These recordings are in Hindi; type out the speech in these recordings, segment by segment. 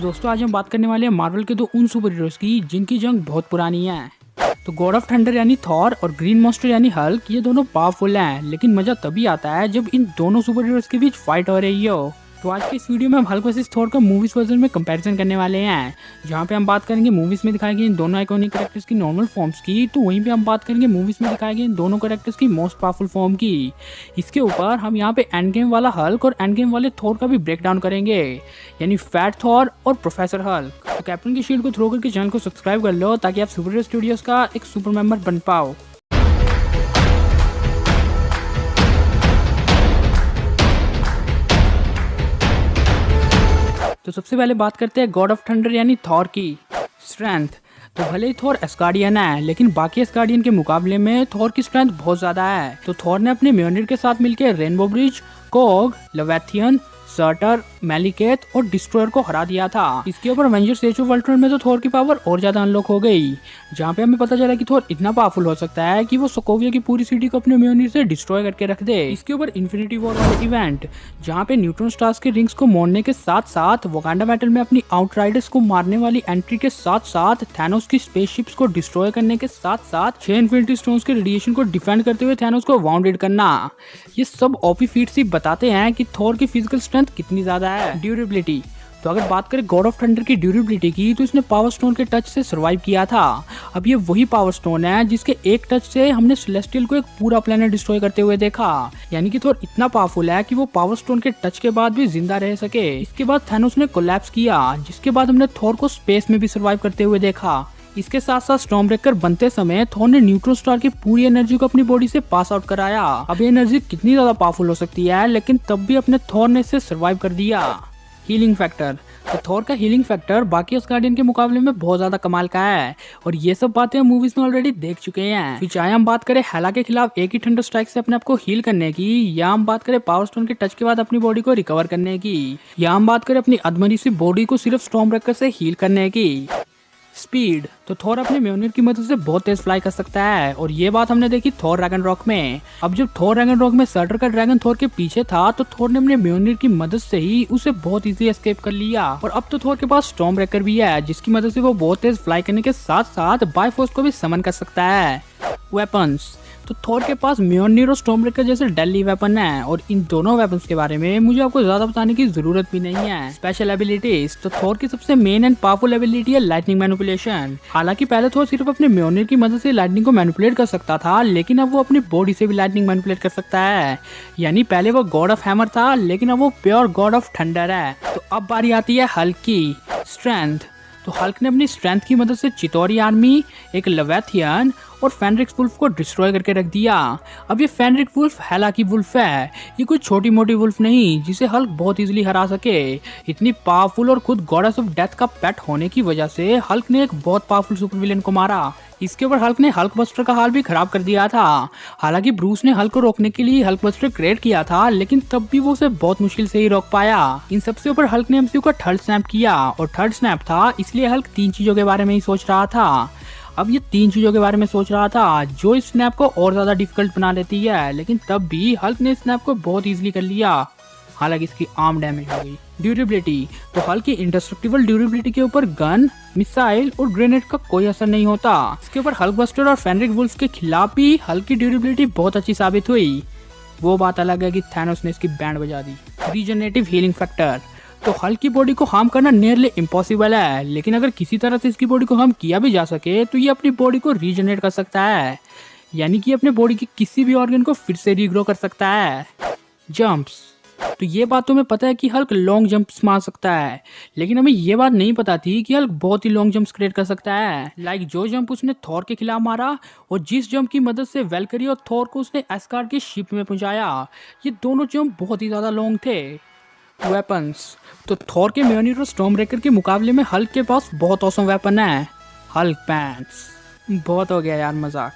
दोस्तों आज हम बात करने वाले हैं मार्वल के दो उन सुपर हीरोज की जिनकी जंग बहुत पुरानी है। तो गॉड ऑफ थंडर यानी थॉर और ग्रीन मॉन्स्टर यानी हल्क, ये दोनों पावरफुल हैं, लेकिन मजा तभी आता है जब इन दोनों सुपर हीरोज के बीच फाइट हो रही हो। तो आज के इस वीडियो में हम हल्क वर्सेस थॉर का मूवीज वर्जन में कंपैरिजन करने वाले हैं, जहाँ पे हम बात करेंगे मूवीज में दिखाई गई इन दोनों आइकॉनिक कैरेक्टर्स की नॉर्मल फॉर्म्स की, तो वहीं पे हम बात करेंगे मूवीज में दिखाई गई इन दोनों कैरेक्टर्स की मोस्ट पावरफुल फॉर्म की। इसके ऊपर हम यहाँ पे एंड गेम वाला हल्क और एंड गेम वाले थॉर का भी ब्रेक डाउन करेंगे, यानी फैट थॉर और प्रोफेसर हल्क। तो कैप्टन की शील्ड को थ्रो करके चैनल को सब्सक्राइब कर लो ताकि आप सुपर हीरो स्टूडियोज का एक सुपर मेंबर बन पाओ। तो सबसे पहले बात करते हैं गॉड ऑफ थंडर यानी थॉर की स्ट्रेंथ। तो भले ही थॉर एस्गार्डियन है, लेकिन बाकी एस्गार्डियन के मुकाबले में थॉर की स्ट्रेंथ बहुत ज्यादा है। तो थॉर ने अपने म्योनिर के साथ मिलकर रेनबो ब्रिज, कोग, लेविथियन, सर्टर, मैलिकेथ और डिस्ट्रॉयर को हरा दिया था। इसके ऊपर एवेंजर्स एज ऑफ अल्ट्रॉन में तो थॉर की पावर और ज्यादा अनलॉक हो गई, जहाँ पे हमें पता चला कि थॉर इतना पावरफुल हो सकता है कि वो सोकोविया की पूरी सिटी को अपने म्योनिर से डिस्ट्रॉय करके रख दे। इसके ऊपर इन्फिनिटी वॉर वाले इवेंट, जहाँ पे न्यूट्रॉन स्टार्स के रिंग्स को मोड़ने के साथ साथ वकांडा बैटल में अपनी आउटराइडर्स को मारने वाली एंट्री के साथ साथ थैनोस की स्पेसशिप्स को डिस्ट्रॉय करने के साथ साथ 6 इन्फिनिटी स्टोन्स के रेडिएशन को डिफेंड करते हुए थैनोस को वाउंडेड करना, ये सब ओपी फीट्स ही बताते हैं कि थॉर की फिजिकल स्ट्रेंथ कितनी ज्यादा है। ड्यूरेबिलिटी, तो अगर बात करें गॉड ऑफ थंडर की ड्यूरेबिलिटी की, तो इसने पावर स्टोन के टच से सरवाइव किया था। अब ये वही पावर स्टोन है जिसके एक टच से हमने सेलेस्टियल को एक पूरा प्लेनेट डिस्ट्रॉय करते हुए देखा, यानी कि थोर इतना पावरफुल है कि वो पावर स्टोन के टच के बाद भी जिंदा रह सके। इसके बाद थैनोस ने कोलैप्स किया, जिसके बाद हमने थॉर को स्पेस में भी सरवाइव करते हुए देखा। इसके साथ साथ स्टॉर्म ब्रेकर बनते समय थॉर ने न्यूट्रॉन स्टार की पूरी एनर्जी को अपनी बॉडी से पास आउट कराया। अब ये एनर्जी कितनी ज्यादा पावरफुल हो सकती है, लेकिन तब भी अपने थॉर ने इसे सरवाइव कर दिया। हीलिंग फैक्टर, तो थॉर का हीलिंग फैक्टर बाकी असगार्डियन के मुकाबले में बहुत ज्यादा कमाल का है, और ये सब बातें हम मूवीज में ऑलरेडी देख चुके हैं। फिर चाहे हम बात करें हेला के खिलाफ एक ही थंडर स्ट्राइक से अपने आप को हील करने की, या हम बात करें पावर स्टोन के टच के बाद अपनी बॉडी को रिकवर करने की, या हम बात करें अपनी अधमरी सी बॉडी को सिर्फ स्टॉर्म ब्रेकर से हील करने की। स्पीड, तो थॉर अपने म्योनिर की मदद से बहुत तेज फ्लाई कर सकता है, और ये बात हमने देखी थॉर रैग्नारॉक में। अब जब थॉर रैग्नारॉक में सर्टर का ड्रैगन थॉर के पीछे था, तो थॉर ने अपने म्योनिर की मदद से ही उसे बहुत इजीली एस्केप कर लिया। और अब तो थॉर के पास स्टॉर्म ब्रेकर भी है, जिसकी मदद से वो बहुत तेज फ्लाई करने के साथ साथ बायफोर्स को भी समन कर सकता है। वेपन्स, तो थॉर के पास म्योनिर और स्टॉर्म ब्रेकर जैसे डेडली वेपन है, और इन दोनों वेपन्स के बारे में मुझे आपको ज्यादा बताने की जरूरत भी नहीं है। स्पेशल एबिलिटीज, तो थॉर की सबसे मेन एंड पावरफुल एबिलिटी है लाइटनिंग मैनिपुलेशन। हालांकि पहले थॉर सिर्फ अपने म्योनिर की मदद से लाइटनिंग को मैनिपुलेट कर सकता था, लेकिन अब वो अपनी बॉडी से भी लाइटनिंग मैनिपुलेट कर सकता है। यानी पहले वो गॉड ऑफ हैमर था, लेकिन अब वो प्योर गॉड ऑफ थंडर है। तो अब बारी आती है हल्क की स्ट्रेंथ। तो हल्क ने अपनी स्ट्रेंथ की मदद से चितौरी आर्मी, एक लेविथियन और फेनरिक्स वुल्फ को डिस्ट्रॉय करके रख दिया। अब ये फेनरिक वुल्फ हेला की वुल्फ है, ये कोई छोटी मोटी वुल्फ नहीं जिसे हल्क बहुत इजीली हरा सके। इतनी पावरफुल और खुद गॉडेस ऑफ डेथ का पेट होने की वजह से हल्क ने एक बहुत पावरफुल सुपर विलेन को मारा। इसके ऊपर हल्क ने हल्क बस्टर का हाल भी खराब कर दिया था। हालांकि ब्रूस ने हल्क को रोकने के लिए हल्क बस्टर क्रिएट किया था, लेकिन तब भी वो उसे बहुत मुश्किल से ही रोक पाया। इन सबसे ऊपर हल्क ने एमसीयू का थर्ड स्नैप किया, और थर्ड स्नैप था इसलिए हल्क 3 चीजों के बारे में ही सोच रहा था। अब ये 3 चीजों के बारे में सोच रहा था जो इस स्नैप को और ज्यादा डिफिकल्ट बना देती है, लेकिन तब भी हल्क ने स्नैप को बहुत इजीली कर लिया। हालांकि इसकी आर्म डैमेज हो गई। ड्यूरेबिलिटी, तो हल्क की इंडेस्ट्रक्टिबल ड्यूरेबिलिटी के ऊपर गन, मिसाइल और ग्रेनेड का कोई असर नहीं होता। इसके ऊपर हल्क बस्टर और फेनरिक वुल्फ के खिलाफ भी हल्क की ड्यूरेबिलिटी बहुत अच्छी साबित हुई। वो बात अलग है कि थैनोस ने इसकी बैंड बजा दी। रीजनरेटिव हीलिंग फैक्टर, तो हल्क की बॉडी को हार्म करना नियरली इम्पॉसिबल है, लेकिन अगर किसी तरह से इसकी बॉडी को हार्म किया भी जा सके तो ये अपनी बॉडी को रीजनरेट कर सकता है, यानी कि अपने बॉडी के किसी भी ऑर्गन को फिर से रीग्रो कर सकता है। जंप्स, तो ये बात तुम्हें पता है कि हल्क लॉन्ग जंप्स मार सकता है, लेकिन हमें ये बात नहीं पता थी कि हल्क बहुत ही लॉन्ग जंप्स क्रिएट कर सकता है। लाइक जो जंप उसने थॉर के खिलाफ मारा, और जिस जंप की मदद से वेलकरी और थॉर को उसने एस्गार्ड की शिप में पहुंचाया, ये दोनों जंप बहुत ही ज्यादा लॉन्ग थे। वेपन्स, तो थॉर के म्योनिर और स्टॉर्म ब्रेकर के मुकाबले में हल्क के पास बहुत औसम वेपन है। हल्क पैंट्स, बहुत हो गया यार मजाक।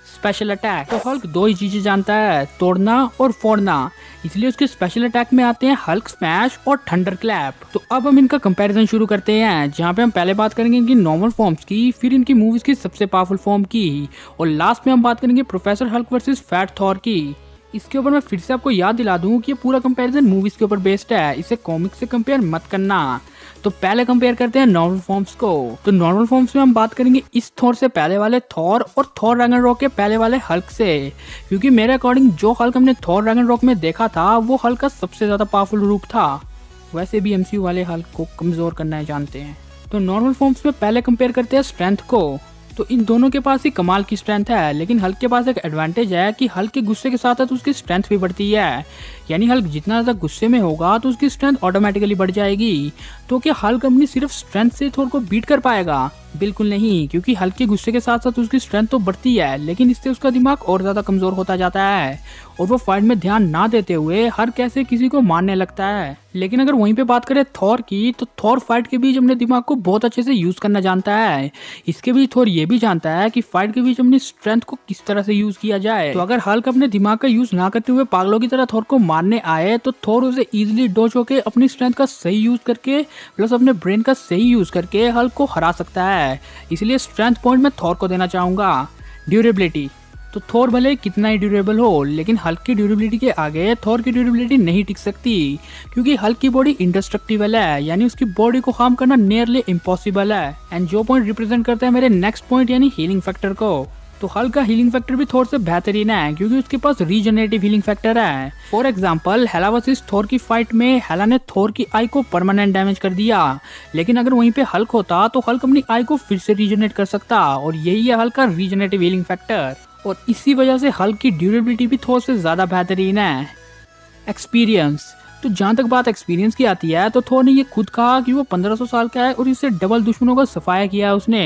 स्पेशल अटैक, तो हल्क 2 ही चीजें जानता है, तोड़ना और फोड़ना, इसलिए उसके स्पेशल अटैक में आते हैं हल्क स्मैश और थंडर क्लैप। तो अब हम इनका कंपैरिजन शुरू करते हैं, जहाँ पे हम पहले बात करेंगे इनकी नॉर्मल फॉर्म्स की, फिर इनकी मूवीज की सबसे पावरफुल फॉर्म की, और लास्ट में हम बात करेंगे professor Hulk versus fat Thor की। इसके ऊपर मैं फिर से आपको याद दिला दूं कि ये पूरा कंपैरिजन मूवीज के ऊपर बेस्ड है, इसे कॉमिक्स से कंपेयर मत करना। तो पहले कंपेयर करते हैं नॉर्मल फॉर्म्स को। तो नॉर्मल फॉर्म्स में हम बात करेंगे इस थॉर से पहले वाले थॉर और थॉर रैग्नारोक के पहले वाले हल्क से, क्योंकि मेरे अकॉर्डिंग जो हल्क हमने थॉर रैग्नारोक में देखा था वो हल्क का सबसे ज्यादा पावरफुल रूप था। वैसे भी एमसीयू वाले हल्क को कमजोर करना जानते हैं। तो नॉर्मल फॉर्म्स में पहले कंपेयर करते हैं स्ट्रेंथ को। तो इन दोनों के पास ही कमाल की स्ट्रेंथ है, लेकिन हल्क के पास एक एडवांटेज है कि हल्क के गुस्से के साथ साथ उसकी स्ट्रेंथ भी बढ़ती है। यानी हल्क जितना ज़्यादा गुस्से में होगा तो उसकी स्ट्रेंथ ऑटोमेटिकली बढ़ जाएगी। तो क्या हल्क अपनी सिर्फ स्ट्रेंथ से थोर को बीट कर पाएगा? बिल्कुल नहीं, क्योंकि हल्क के गुस्से के साथ साथ उसकी स्ट्रेंथ तो बढ़ती है, लेकिन इससे उसका दिमाग और ज़्यादा कमज़ोर होता जाता है और वो फाइट में ध्यान ना देते हुए हर कैसे किसी को मारने लगता है। लेकिन अगर वहीं पे बात करें थॉर की, तो थॉर फाइट के बीच अपने दिमाग को बहुत अच्छे से यूज़ करना जानता है। इसके बीच थॉर ये भी जानता है कि फाइट के बीच अपनी स्ट्रेंथ को किस तरह से यूज़ किया जाए। तो अगर हल्क अपने दिमाग का यूज़ ना करते हुए पागलों की तरह थॉर को मारने आए तो थॉर उसे इजीली डॉज होके अपनी स्ट्रेंथ का सही यूज़ करके प्लस अपने ब्रेन का सही यूज़ करके हल्क को हरा सकता है। इसलिए स्ट्रेंथ पॉइंट मैं थॉर को देना चाहूँगा। ड्यूरेबिलिटी, तो थॉर भले कितना ही ड्यूरेबल हो, लेकिन हल्क की ड्यूरेबिलिटी के आगे थॉर की ड्यूरेबिलिटी नहीं टिक सकती, क्योंकि हल्क की बॉडी इंडेस्ट्रक्टिबल है, यानी उसकी बॉडी को हार्म करना नियरली इम्पॉसिबल है। एंड जो पॉइंट रिप्रेजेंट करता है मेरे नेक्स्ट पॉइंट यानी हीलिंग फैक्टर को। तो हल्क का हीलिंग फैक्टर भी थॉर से बेहतरीन है, क्योंकि उसके पास रीजनरेटिव हीलिंग फैक्टर है। For example Hela versus Thor की फाइट में हेला ने थॉर की आई को परमानेंट डैमेज कर दिया, लेकिन अगर वहीं पे हल्क होता तो हल्क अपनी आई को फिर से रीजनरेट कर सकता, और यही है हल्क का रीजनरेटिव हीलिंग फैक्टर। और इसी वजह से हल्क की ड्यूरेबिलिटी भी थॉर से ज्यादा बेहतरीन है। एक्सपीरियंस, तो जहाँ तक बात एक्सपीरियंस की आती है तो थॉर ने ये खुद कहा कि वो 1500 साल का है और इससे डबल दुश्मनों का सफाया किया है उसने,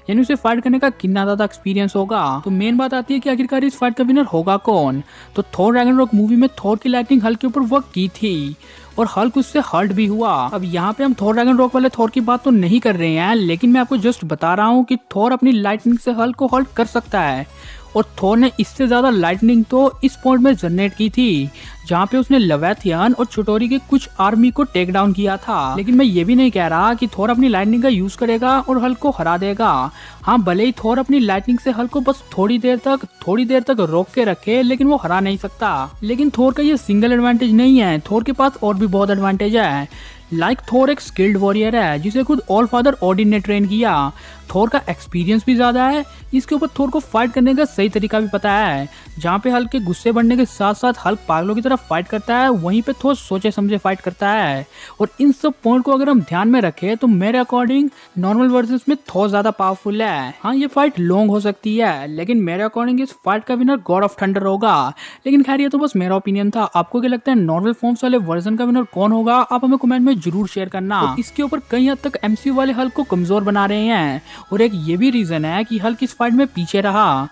यानी उसे फाइट करने का कितना ज्यादा एक्सपीरियंस होगा। तो मेन बात आती है कि आखिरकार इस फाइट का विनर होगा कौन। तो थॉर रैग्नारोक मूवी में थॉर की लाइटनिंग हल्क के ऊपर वर्क की थी और हल्क उससे हर्ट भी हुआ। अब यहाँ पे हम थॉर रैग्नारोक वाले थॉर की बात तो नहीं कर रहे हैं, लेकिन मैं आपको जस्ट बता रहा हूँ कि थॉर अपनी लाइटनिंग से हल्क को हर्ट कर सकता है, और थॉर ने इससे ज्यादा लाइटनिंग तो इस पॉइंट में जनरेट की थी जहाँ पे उसने लेविथियन और छोटोरी के कुछ आर्मी को टेक डाउन किया था। लेकिन मैं ये भी नहीं कह रहा कि थॉर अपनी लाइटनिंग का यूज करेगा और हल्क को हरा देगा। हाँ, भले ही थॉर अपनी लाइटनिंग से हल्क को बस थोड़ी देर तक रोक के रखे, लेकिन वो हरा नहीं सकता। लेकिन थॉर का ये सिंगल एडवांटेज नहीं है, थॉर के पास और भी बहुत एडवांटेज है। लाइक थॉर एक स्किल्ड वॉरियर है जिसे खुद ऑल फादर ओडिन ने ट्रेन किया। थॉर का एक्सपीरियंस भी ज्यादा है, इसके ऊपर थॉर को फाइट करने का सही तरीका भी पता है। जहाँ पे हल्क के गुस्से बढ़ने के साथ साथ हल्क पागलों की तरफ फाइट करता है, वहीं पे थॉर सोचे समझे फाइट करता है। और इन सब पॉइंट को अगर हम ध्यान में रखें तो मेरे अकॉर्डिंग नॉर्मल वर्सेस में थॉर ज्यादा पावरफुल है। हाँ, ये फाइट लॉन्ग हो सकती है, लेकिन मेरे अकॉर्डिंग इस फाइट का विनर गॉड ऑफ थंडर होगा। लेकिन खैर ये तो बस मेरा ओपिनियन था। आपको क्या लगता है नॉर्मल फॉर्म्स वाले वर्जन का विनर कौन होगा? आप हमें कमेंट में जरूर शेयर करना। तो इसके ऊपर कई हद तक एमसीयू वाले हल्क को कमजोर बना रहे हैं, और एक ये भी रीजन है कि हल्क इस फाइट में पीछे रहा।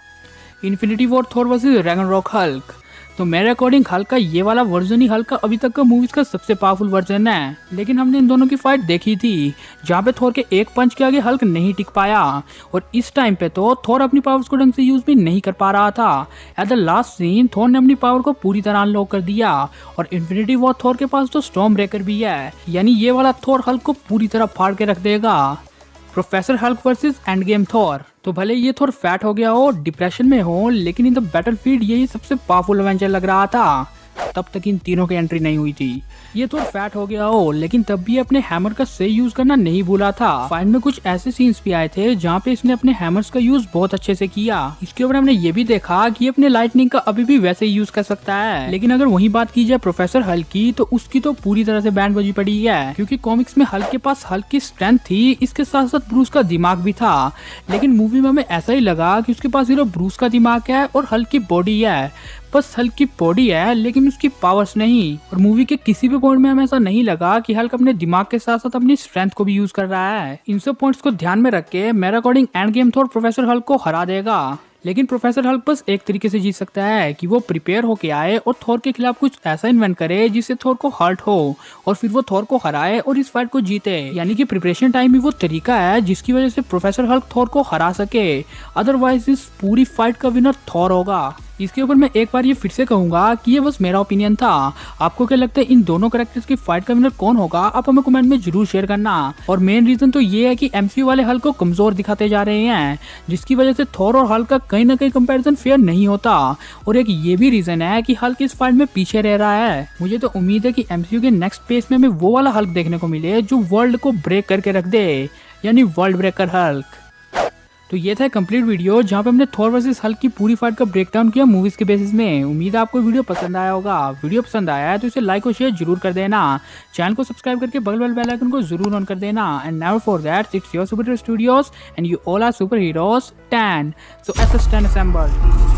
Infinity war Thor versus Ragnarok Hulk, तो मेरे अकॉर्डिंग हल्क का ये वाला वर्जन ही हल्क का अभी तक का मूवीज का सबसे पावरफुल वर्जन है। लेकिन हमने इन दोनों की फाइट देखी थी जहाँ पे थॉर के एक पंच के आगे हल्क नहीं टिक पाया, और इस टाइम पे तो थॉर अपनी पावर्स को ढंग से यूज भी नहीं कर पा रहा था। At the last scene Thor ने अपनी पावर को पूरी तरह अनलॉक कर दिया, और इन्फिनिटी वॉर थॉर के पास तो स्टॉर्म ब्रेकर भी है, यानी ये वाला थॉर हल्क को पूरी तरह फाड़ के रख देगा। Professor Hulk versus end game Thor, तो भले ये थोड़ा फैट हो गया हो, डिप्रेशन में हो, लेकिन इन द बैटलफील्ड यही सबसे पावरफुल एवेंजर लग रहा था। तब तक इन तीनों की एंट्री नहीं हुई थी। ये थोड़ा फैट हो गया हो, लेकिन तब भी अपने हैमर का सही यूज करना नहीं भूला था। फाइट में कुछ ऐसे सीन्स भी आए थे जहाँ पे इसने अपने हैमर्स का यूज बहुत अच्छे से किया। इसके ऊपर हमने ये भी देखा कि अपने लाइटनिंग का अभी भी वैसे ही यूज कर सकता है। लेकिन अगर वही बात की जाए प्रोफेसर हल्क की, तो उसकी तो पूरी तरह से बैंड बजी पड़ी है, क्योंकि कॉमिक्स में हल्क के पास हल्क की स्ट्रेंथ थी, इसके साथ साथ ब्रूस का दिमाग भी था। लेकिन मूवी में हमें ऐसा ही लगा कि उसके पास सिर्फ ब्रूस का दिमाग है और हल्क की बॉडी है। बस हल्क की बॉडी है, लेकिन उसकी पावर्स नहीं। और मूवी के किसी भी पॉइंट में हमें ऐसा नहीं लगा कि हल्क अपने दिमाग के साथ साथ अपनी स्ट्रेंथ को भी यूज कर रहा है। इन सब पॉइंट्स को ध्यान में रख के मेरे according end game Thor professor Hulk को हरा देगा। लेकिन प्रोफेसर हल्क बस एक तरीके से जीत सकता है कि वो प्रिपेयर होके आए और थॉर के खिलाफ कुछ ऐसा इन्वेंट करे जिससे थॉर को हर्ट हो, और फिर वो थॉर को हराए और इस फाइट को जीते। यानी कि प्रिपरेशन टाइम ही वो तरीका है जिसकी वजह से प्रोफेसर हल्क थॉर को हरा सके। अदरवाइज इस पूरी फाइट का विनर थॉर होगा। इसके ऊपर मैं एक बार ये फिर से कहूंगा कि ये बस मेरा ओपिनियन था। आपको क्या लगता है इन दोनों कैरेक्टर्स की फाइट का विनर कौन होगा? आप हमें कमेंट में जरूर शेयर करना। और मेन रीजन तो ये है कि एमसीयू वाले हल्क को कमजोर दिखाते जा रहे हैं, जिसकी वजह से थॉर और हल्क का कहीं ना कहीं कंपैरिजन फेयर नहीं होता। और एक ये भी रीजन है कि हल्क इस फाइट में पीछे रह रहा है। मुझे तो उम्मीद है कि एमसीयू के नेक्स्ट पेज में हमें वो वाला हल्क देखने को मिले जो वर्ल्ड को ब्रेक करके रख दे, यानी वर्ल्ड ब्रेकर हल्क। तो ये था कंप्लीट वीडियो जहाँ पे हमने थॉर वर्सेस हल्क की पूरी फाइट का ब्रेकडाउन किया मूवीज के बेसिस में। उम्मीद है आपको वीडियो पसंद आया होगा। वीडियो पसंद आया है तो इसे लाइक और शेयर जरूर कर देना। चैनल को सब्सक्राइब करके बगल वाले बेल आइकन को जरूर ऑन कर देना। And never forget, it's your super studios and you all are superheroes 10, so S S 10 assemble.